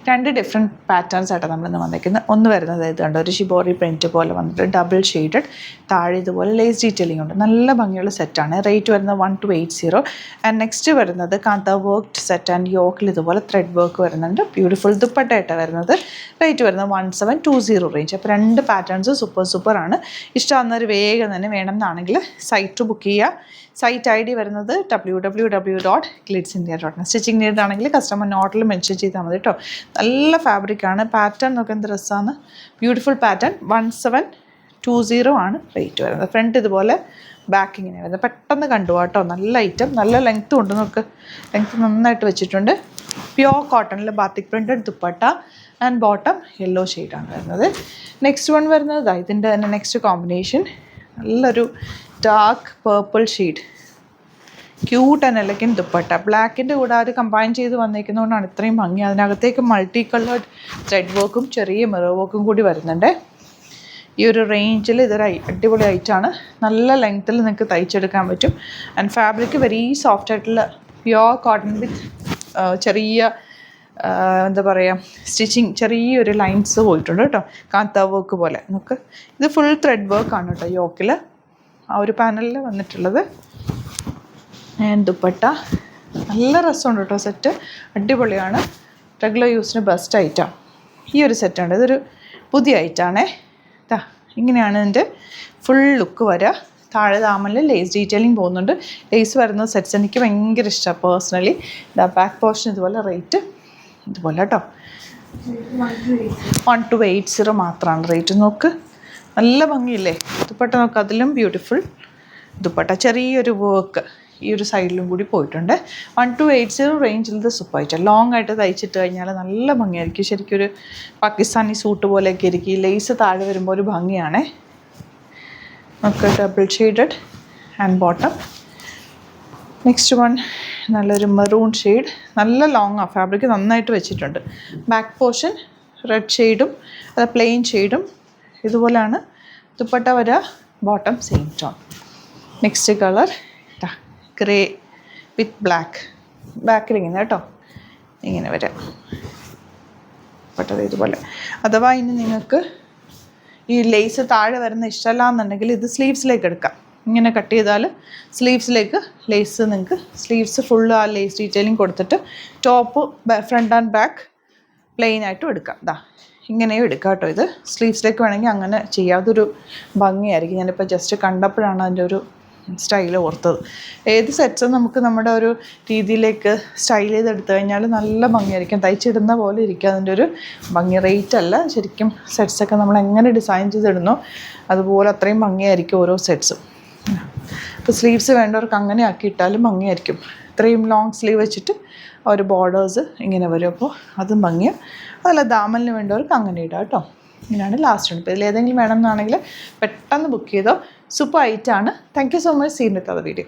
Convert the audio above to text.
രണ്ട് different patterns ആയിട്ട് നമ്മളിന്ന് വന്നിരിക്കുന്നത്. ഒന്ന് വരുന്നത് ഇത് കണ്ടോ, ഒരു ഷിബോറി പ്രിൻറ്റ് പോലെ വന്നിട്ട് ഡബിൾ ഷെയ്ഡഡ്, താഴെ ഇതുപോലെ ലേസ് ഡീറ്റെയിലിംഗ് ഉണ്ട്. നല്ല ഭംഗിയുള്ള സെറ്റാണ്. റേറ്റ് വരുന്നത് 1280. ആൻഡ് നെക്സ്റ്റ് വരുന്നത് കാന്ത വർക്ക്ഡ് സെറ്റ് ആൻഡ് യോക്കിൽ ഇതുപോലെ ത്രെഡ് വർക്ക് വരുന്നുണ്ട്. ബ്യൂട്ടിഫുൾ ദുപ്പട്ടയായിട്ട് വരുന്നത്. റേറ്റ് വരുന്നത് 1720 റേഞ്ച്. അപ്പോൾ രണ്ട് പാറ്റേൺസ് സൂപ്പറാണ്. ഇഷ്ടമാകുന്നവർ വേഗം തന്നെ വേണം എന്നാണെങ്കിൽ സൈറ്റ് ബുക്ക് ചെയ്യുക. സൈറ്റ് ID വരുന്നത് www.glitzindia.in. സ്റ്റിച്ചിങ് നീഡാണെങ്കിൽ കസ്റ്റമർ നോട്ടിൽ മെൻഷൻ ചെയ്താൽ മതി കേട്ടോ. നല്ല ഫാബ്രിക്കാണ്. പാറ്റേൺ നോക്കി എന്ത് രസമാണ്. Beautiful pattern. 1720 ആണ് റേറ്റ് വരുന്നത്. ഫ്രണ്ട് ഇതുപോലെ, ബാക്ക് ഇങ്ങനെ വരുന്നത്. പെട്ടെന്ന് കണ്ടുപോട്ടോ. നല്ല ഐറ്റം, നല്ല ലെങ്ത്തും ഉണ്ട്. നമുക്ക് ലെങ്ത്ത് നന്നായിട്ട് വെച്ചിട്ടുണ്ട്. പ്യോർ കോട്ടണിൽ batik printed dupatta and bottom yellow ഷെയ്ഡാണ് വരുന്നത്. നെക്സ്റ്റ് വൺ വരുന്നത് ഇതിൻ്റെ തന്നെ നെക്സ്റ്റ് കോമ്പിനേഷൻ നല്ലൊരു dark purple shade, cute and elegant dupatta. ബ്ലാക്കിൻ്റെ കൂടെ അത് കമ്പൈൻ ചെയ്ത് വന്നിരിക്കുന്നതുകൊണ്ടാണ് ഇത്രയും ഭംഗി. അതിനകത്തേക്ക് മൾട്ടി കളേർഡ് ത്രെഡ് വർക്കും ചെറിയ മിറർ വർക്കും കൂടി വരുന്നുണ്ട്. ഈ ഒരു റേഞ്ചിൽ ഇതൊരു അടിപൊളി ഐറ്റാണ്. നല്ല ലെങ്ത്തിൽ നിങ്ങൾക്ക് തയ്ച്ചെടുക്കാൻ പറ്റും. ആൻഡ് ഫാബ്രിക് വെരി സോഫ്റ്റ് ആയിട്ടുള്ള പ്യോർ കോട്ടൺ വിത്ത് ചെറിയ എന്താ പറയുക, സ്റ്റിച്ചിങ് ചെറിയൊരു ലൈൻസ് പോയിട്ടുണ്ട് കേട്ടോ, കാന്ത വർക്ക് പോലെ. നമുക്ക് ഇത് ഫുൾ ത്രെഡ് വർക്കാണ് കേട്ടോ യോക്കിൽ, ആ ഒരു പാനലിൽ വന്നിട്ടുള്ളത്. ദുപ്പട്ട നല്ല രസമുണ്ട് കേട്ടോ. സെറ്റ് അടിപൊളിയാണ്. റെഗുലർ യൂസിന് ബെസ്റ്റ് ഐറ്റം ഈ ഒരു സെറ്റാണ്. ഇതൊരു പുതിയ ഐറ്റാണേ. ഇങ്ങനെയാണ് ഇതിൻ്റെ ഫുൾ ലുക്ക് വരിക. താഴെ ദാമനിൽ ലേസ് ഡീറ്റെയിലിംഗ് പോകുന്നുണ്ട്. ലേസ് വരുന്ന സെറ്റ്സ് എനിക്ക് ഭയങ്കര ഇഷ്ടമാണ് പേഴ്സണലി. ബാക്ക് പോർഷൻ ഇതുപോലെ. റേറ്റ് ഇതുപോലെ കേട്ടോ, 1280 മാത്രമാണ് റേറ്റ്. നോക്ക് നല്ല ഭംഗിയില്ലേ ദുപ്പട്ട. നോക്ക് അതിലും ബ്യൂട്ടിഫുൾ ദുപ്പട്ട. ചെറിയൊരു വർക്ക് ഈ ഒരു സൈഡിലും കൂടി പോയിട്ടുണ്ട്. 1280 റേഞ്ചിൽ ഇത് സൂപ്പർ ഐറ്റം. ലോങ് ആയിട്ട് തയ്ച്ചിട്ട് കഴിഞ്ഞാൽ നല്ല ഭംഗിയായിരിക്കും. ശരിക്കും ഒരു പാകിസ്ഥാനി സൂട്ട് പോലെയൊക്കെ ഇരിക്കും. ഈ ലേസ് താഴെ വരുമ്പോൾ ഒരു ഭംഗിയാണേ. നമുക്ക് double shaded and bottom. Next one നല്ലൊരു മെറൂൺ ഷെയ്ഡ്. നല്ല ലോങ്ങാണ് ഫാബ്രിക്, നന്നായിട്ട് വെച്ചിട്ടുണ്ട്. ബാക്ക് പോർഷൻ റെഡ് ഷെയ്ഡും അത് പ്ലെയിൻ ഷെയ്ഡും ഇതുപോലെയാണ് ദുപ്പട്ട വരിക. Bottom same tone. Next colour grey വിത്ത് ബ്ലാക്ക്. ബാക്കിൽ ഇങ്ങനെ കേട്ടോ ഇങ്ങനെ വരാം ദുപ്പട്ട ഇതുപോലെ. അഥവാ ഇനി നിങ്ങൾക്ക് ഈ ലേസ് താഴെ വരുന്ന ഇഷ്ടമല്ല എന്നുണ്ടെങ്കിൽ ഇത് സ്ലീവ്സിലേക്ക് എടുക്കാം. ഇങ്ങനെ കട്ട് ചെയ്താൽ സ്ലീവ്സിലേക്ക് ലേസ്, നിങ്ങൾക്ക് സ്ലീവ്സ് ഫുള്ള് ആ ലേസ് ഡീറ്റെയിലിംഗ് കൊടുത്തിട്ട് top front and back plain ആയിട്ടും എടുക്കാം. ഇങ്ങനെയും എടുക്കാം കേട്ടോ. ഇത് സ്ലീവ്സിലേക്ക് വേണമെങ്കിൽ അങ്ങനെ ചെയ്യാം. അതൊരു ഭംഗിയായിരിക്കും. ഞാനിപ്പോൾ ജസ്റ്റ് കണ്ടപ്പോഴാണ് അതിൻ്റെ ഒരു സ്റ്റൈൽ ഓർത്തത്. ഏത് സെറ്റ്സും നമുക്ക് നമ്മുടെ ഒരു രീതിയിലേക്ക് സ്റ്റൈൽ ചെയ്തെടുത്തു കഴിഞ്ഞാൽ നല്ല ഭംഗിയായിരിക്കും. തയ്ച്ചിടുന്ന പോലെ ഇരിക്കും അതിൻ്റെ ഒരു ഭംഗി. റേറ്റ് അല്ല, ശരിക്കും സെറ്റ്സൊക്കെ നമ്മൾ എങ്ങനെ ഡിസൈൻ ചെയ്തിടുന്നോ അതുപോലെ അത്രയും ഭംഗിയായിരിക്കും ഓരോ സെറ്റ്സും. ഇപ്പോൾ സ്ലീവ്സ് വേണ്ടവർക്ക് അങ്ങനെ ആക്കിയിട്ടാലും ഭംഗിയായിരിക്കും. ഇത്രയും ലോങ് സ്ലീവ് വെച്ചിട്ട് ആ ഒരു ബോർഡേഴ്സ് ഇങ്ങനെ വരും. അപ്പോൾ അതും ഭംഗിയാണ്. അതല്ല ദാമലിന് വേണ്ടവർക്ക് അങ്ങനെ ഇടാം കേട്ടോ. ഇങ്ങനെയാണ് ലാസ്റ്റ് ഉണ്ട്. ഇപ്പോൾ ഇതിലേതെങ്കിലും വേണമെന്നാണെങ്കിൽ പെട്ടെന്ന് ബുക്ക് ചെയ്തോ. സൂപ്പർ ഐറ്റാണ്. Thank you so much. Seen with other video.